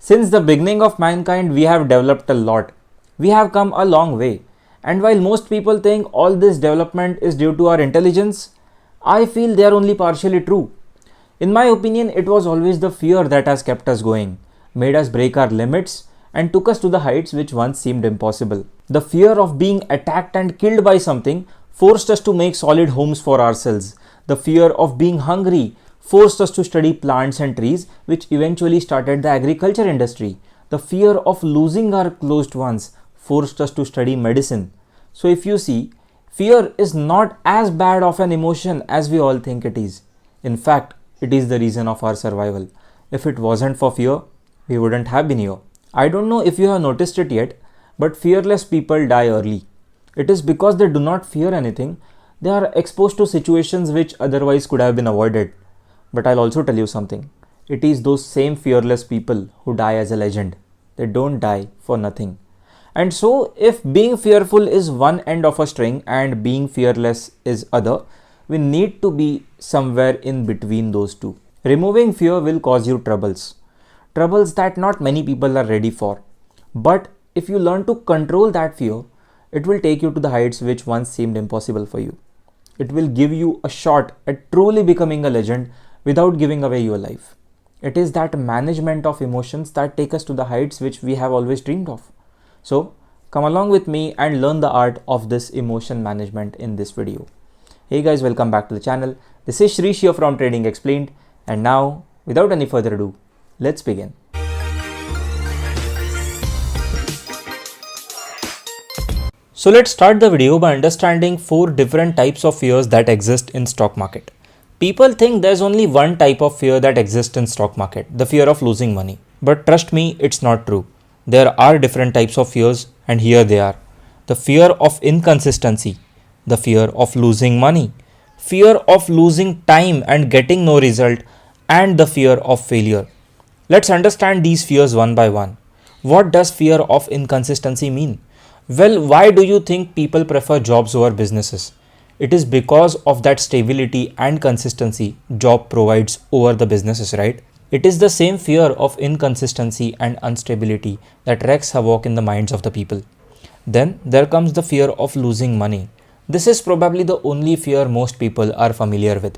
Since the beginning of mankind, we have developed a lot. We have come a long way. And while most people think all this development is due to our intelligence, I feel they are only partially true. In my opinion, it was always the fear that has kept us going, made us break our limits, and took us to the heights which once seemed impossible. The fear of being attacked and killed by something forced us to make solid homes for ourselves. The fear of being hungry forced us to study plants and trees, which eventually started the agriculture industry. The fear of losing our closed ones forced us to study medicine. So if you see, fear is not as bad of an emotion as we all think it is. In fact, it is the reason of our survival. If it wasn't for fear, we wouldn't have been here. I don't know if you have noticed it yet, but fearless people die early. It is because they do not fear anything. They are exposed to situations which otherwise could have been avoided. But I'll also tell you something. It is those same fearless people who die as a legend. They don't die for nothing. And so if being fearful is one end of a string and being fearless is other, we need to be somewhere in between those two. Removing fear will cause you troubles. Troubles that not many people are ready for. But if you learn to control that fear, it will take you to the heights which once seemed impossible for you. It will give you a shot at truly becoming a legend without giving away your life. It is that management of emotions that take us to the heights which we have always dreamed of. So, come along with me and learn the art of this emotion management in this video. Hey guys, welcome back to the channel. This is Shrish here from Trading Explained, and now, without any further ado, let's begin. So let's start the video by understanding 4 different types of fears that exist in stock market. People think there's only one type of fear that exists in stock market, the fear of losing money. But trust me, it's not true. There are different types of fears, and here they are. The fear of inconsistency, the fear of losing money, fear of losing time and getting no result, and the fear of failure. Let's understand these fears one by one. What does fear of inconsistency mean? Well, why do you think people prefer jobs over businesses? It is because of that stability and consistency job provides over the businesses, right? It is the same fear of inconsistency and instability that wreaks havoc in the minds of the people. Then there comes the fear of losing money. This is probably the only fear most people are familiar with.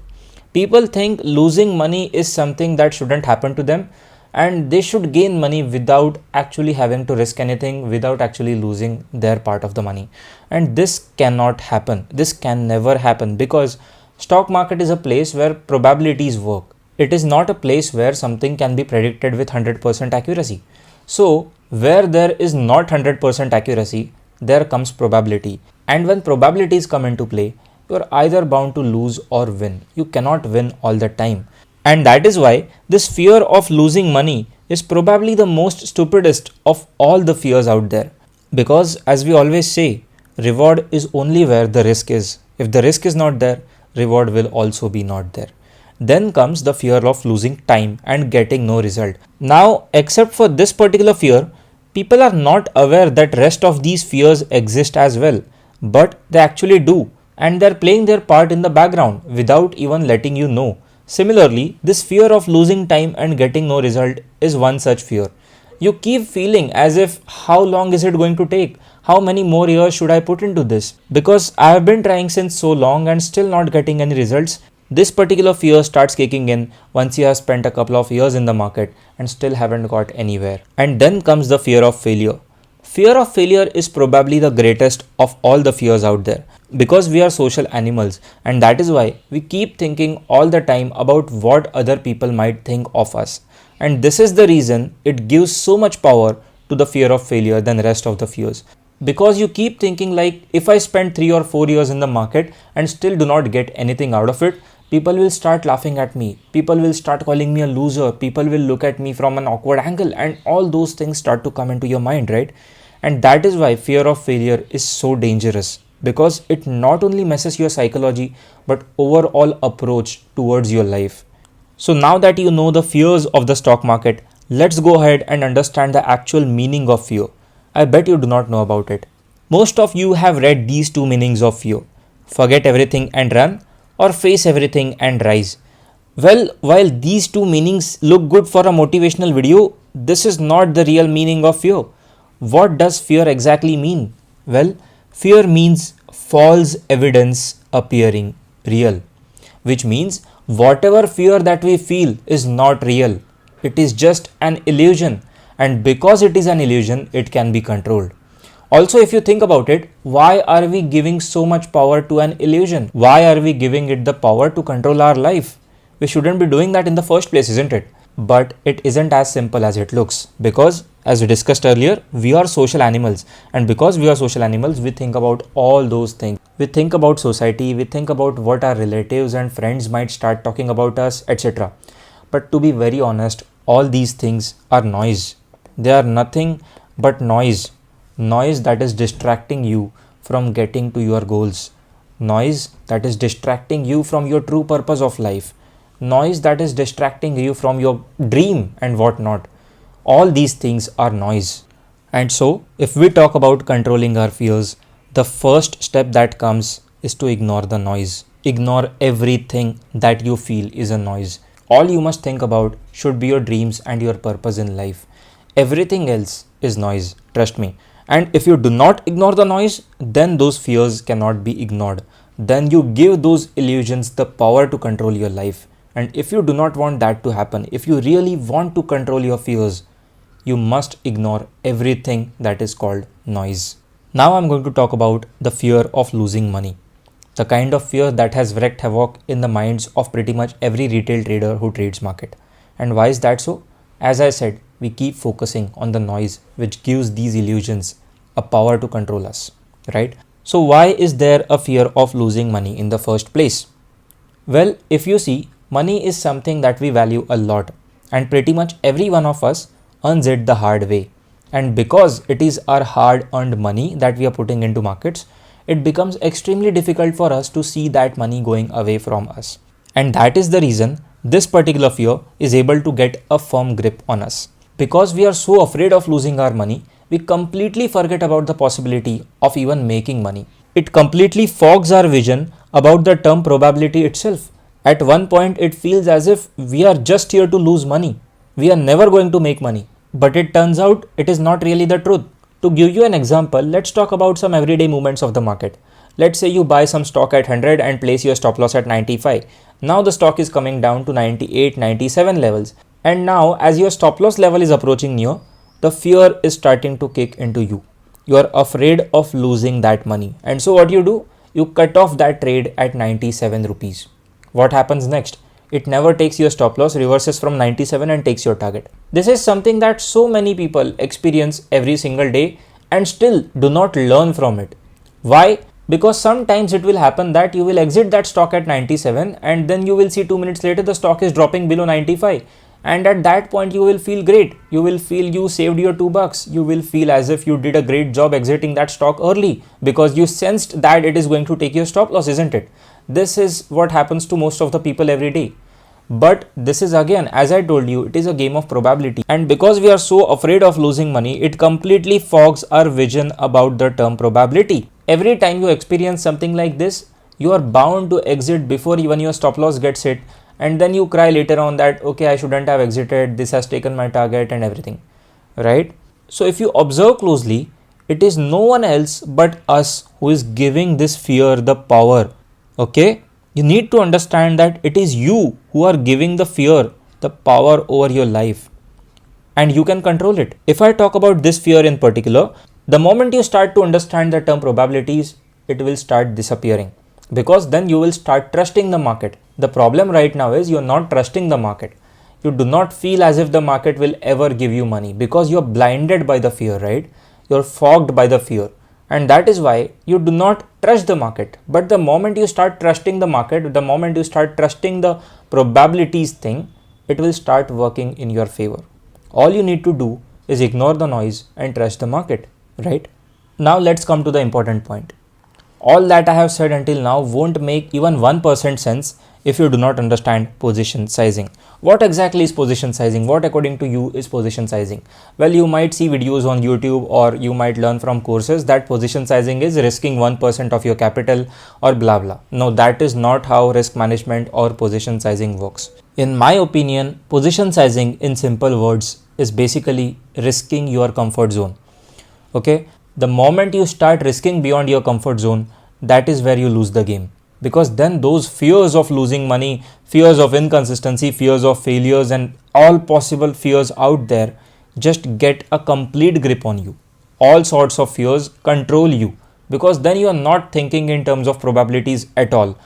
People think losing money is something that shouldn't happen to them, and they should gain money without actually having to risk anything, without actually losing their part of the money. And this cannot happen. This can never happen because stock market is a place where probabilities work. It is not a place where something can be predicted with 100% accuracy. So where there is not 100% accuracy, there comes probability. And when probabilities come into play, you are either bound to lose or win. You cannot win all the time. And that is why this fear of losing money is probably the most stupidest of all the fears out there. Because as we always say, reward is only where the risk is. If the risk is not there, reward will also be not there. Then comes the fear of losing time and getting no result. Now, except for this particular fear, people are not aware that rest of these fears exist as well. But they actually do. And they're playing their part in the background without even letting you know. Similarly, this fear of losing time and getting no result is one such fear. You keep feeling as if how long is it going to take? How many more years should I put into this? Because I have been trying since so long and still not getting any results. This particular fear starts kicking in once you have spent a couple of years in the market and still haven't got anywhere. And then comes the fear of failure. Fear of failure is probably the greatest of all the fears out there because we are social animals, and that is why we keep thinking all the time about what other people might think of us. And this is the reason it gives so much power to the fear of failure than the rest of the fears. Because you keep thinking like, if I spend 3 or 4 years in the market and still do not get anything out of it, people will start laughing at me. People will start calling me a loser. People will look at me from an awkward angle, and all those things start to come into your mind, right? And that is why fear of failure is so dangerous, because it not only messes your psychology but overall approach towards your life. So now that you know the fears of the stock market, let's go ahead and understand the actual meaning of fear. I bet you do not know about it. Most of you have read these 2 meanings of fear: forget everything and run, or face everything and rise. Well, while these 2 meanings look good for a motivational video, this is not the real meaning of fear. What does fear exactly mean? Well, fear means false evidence appearing real, which means whatever fear that we feel is not real. It is just an illusion, and because it is an illusion, it can be controlled. Also, if you think about it, why are we giving so much power to an illusion? Why are we giving it the power to control our life? We shouldn't be doing that in the first place, isn't it? But it isn't as simple as it looks, because as we discussed earlier, we are social animals, and because we are social animals, we think about all those things. We think about society, we think about what our relatives and friends might start talking about us, etc. But to be very honest, all these things are noise. They are nothing but noise. Noise that is distracting you from getting to your goals. Noise that is distracting you from your true purpose of life. Noise that is distracting you from your dream and whatnot. All these things are noise. And so, if we talk about controlling our fears, the first step that comes is to ignore the noise. Ignore everything that you feel is a noise. All you must think about should be your dreams and your purpose in life. Everything else is noise, trust me. And if you do not ignore the noise, then those fears cannot be ignored. Then you give those illusions the power to control your life. And if you do not want that to happen, if you really want to control your fears, you must ignore everything that is called noise. Now I'm going to talk about the fear of losing money. The kind of fear that has wreaked havoc in the minds of pretty much every retail trader who trades market. And why is that so? As I said, we keep focusing on the noise which gives these illusions a power to control us, right? So why is there a fear of losing money in the first place? Well, if you see, money is something that we value a lot, and pretty much every one of us earns it the hard way. And because it is our hard earned money that we are putting into markets, it becomes extremely difficult for us to see that money going away from us. And that is the reason this particular fear is able to get a firm grip on us. Because we are so afraid of losing our money, we completely forget about the possibility of even making money. It completely fogs our vision about the term probability itself. At one point, it feels as if we are just here to lose money. We are never going to make money. But it turns out it is not really the truth. To give you an example, let's talk about some everyday movements of the market. Let's say you buy some stock at 100 and place your stop loss at 95. Now the stock is coming down to 98, 97 levels. And now as your stop loss level is approaching near, the fear is starting to kick into you. You are afraid of losing that money. And so what you do? You cut off that trade at 97 rupees. What happens next? It never takes your stop loss, reverses from 97 and takes your target. This is something that so many people experience every single day and still do not learn from it. Why? Because sometimes it will happen that you will exit that stock at 97 and then you will see 2 minutes later the stock is dropping below 95. And at that point you will feel great. You will feel you saved your $2. You will feel as if you did a great job exiting that stock early because you sensed that it is going to take your stop loss, isn't it? This is what happens to most of the people every day. But this is again, as I told you, it is a game of probability. And because we are so afraid of losing money, it completely fogs our vision about the term probability. Every time you experience something like this, you are bound to exit before even your stop loss gets hit. And then you cry later on that, okay, I shouldn't have exited, this has taken my target and everything, right? So if you observe closely, it is no one else but us who is giving this fear the power, okay? You need to understand that it is you who are giving the fear the power over your life and you can control it. If I talk about this fear in particular, the moment you start to understand the term probabilities, it will start disappearing because then you will start trusting the market. The problem right now is you're not trusting the market. You do not feel as if the market will ever give you money because you're blinded by the fear, right? You're fogged by the fear. And that is why you do not trust the market. But the moment you start trusting the market, the moment you start trusting the probabilities thing, it will start working in your favor. All you need to do is ignore the noise and trust the market, right? Now let's come to the important point. All that I have said until now won't make even 1% sense if you do not understand position sizing. What exactly is position sizing? What according to you is position sizing? Well, you might see videos on YouTube or you might learn from courses that position sizing is risking 1% of your capital or blah blah. No, that is not how risk management or position sizing works. In my opinion, position sizing in simple words is basically risking your comfort zone. Okay, the moment you start risking beyond your comfort zone, that is where you lose the game, because then those fears of losing money, fears of inconsistency, fears of failures, and all possible fears out there just get a complete grip on you. All sorts of fears control you, because then you are not thinking in terms of probabilities at all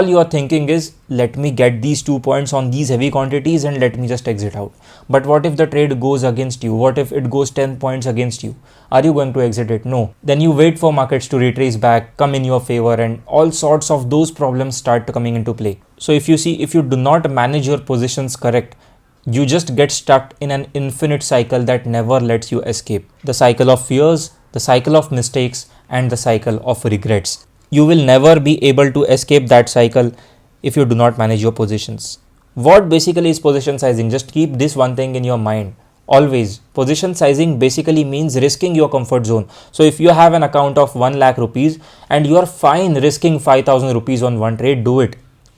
you are thinking is, let me get these 2 points on these heavy quantities and let me just exit out. But what if the trade goes against you? What if it goes 10 points against you? Are you going to exit it? No. Then you wait for markets to retrace back, come in your favor, and all sorts of those problems start coming into play. So if you do not manage your positions correct, you just get stuck in an infinite cycle that never lets you escape. The cycle of fears, the cycle of mistakes, and the cycle of regrets. You will never be able to escape that cycle if you do not manage your positions. What basically is position sizing? Just keep this one thing in your mind. Always, position sizing basically means risking your comfort zone. So if you have an account of 1 lakh rupees and you are fine risking 5,000 rupees on one trade, do it.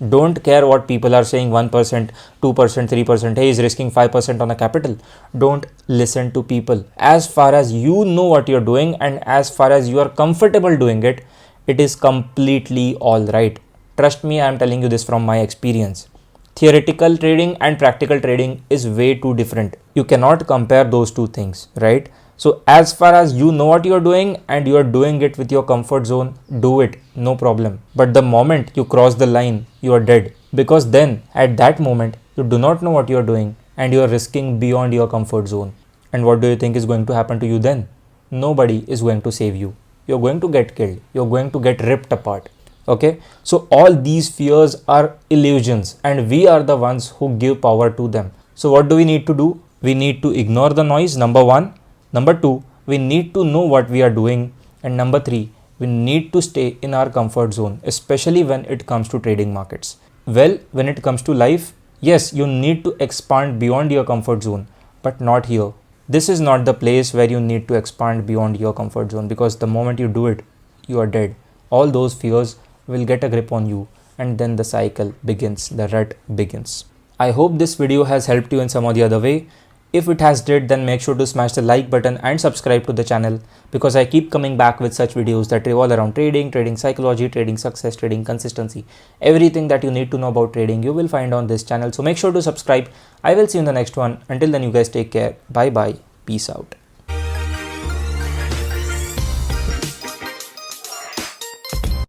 Don't care what people are saying, 1%, 2%, 3%, hey, is risking 5% on a capital. Don't listen to people. As far as you know what you're doing and as far as you are comfortable doing it, it is completely all right. Trust me, I am telling you this from my experience. Theoretical trading and practical trading is way too different. You cannot compare those two things, right? So as far as you know what you're doing and you're doing it with your comfort zone, do it, no problem. But the moment you cross the line, you are dead. Because then at that moment, you do not know what you're doing and you're risking beyond your comfort zone. And what do you think is going to happen to you then? Nobody is going to save you. You're going to get killed. You're going to get ripped apart. Okay, so all these fears are illusions and we are the ones who give power to them. So what do we need to do? We need to ignore the noise, number one. Number two, we need to know what we are doing. And number three, we need to stay in our comfort zone, especially when it comes to trading markets. Well, when it comes to life, yes, you need to expand beyond your comfort zone, but not here. This is not the place where you need to expand beyond your comfort zone, because the moment you do it, you are dead. All those fears will get a grip on you and then the cycle begins, the rut begins. I hope this video has helped you in some or the other way. If it has did, then make sure to smash the like button and subscribe to the channel, because I keep coming back with such videos that revolve around trading, trading psychology, trading success, trading consistency. Everything that you need to know about trading you will find on this channel. So make sure to subscribe. I will see you in the next one. Until then, you guys take care. Bye bye. Peace out.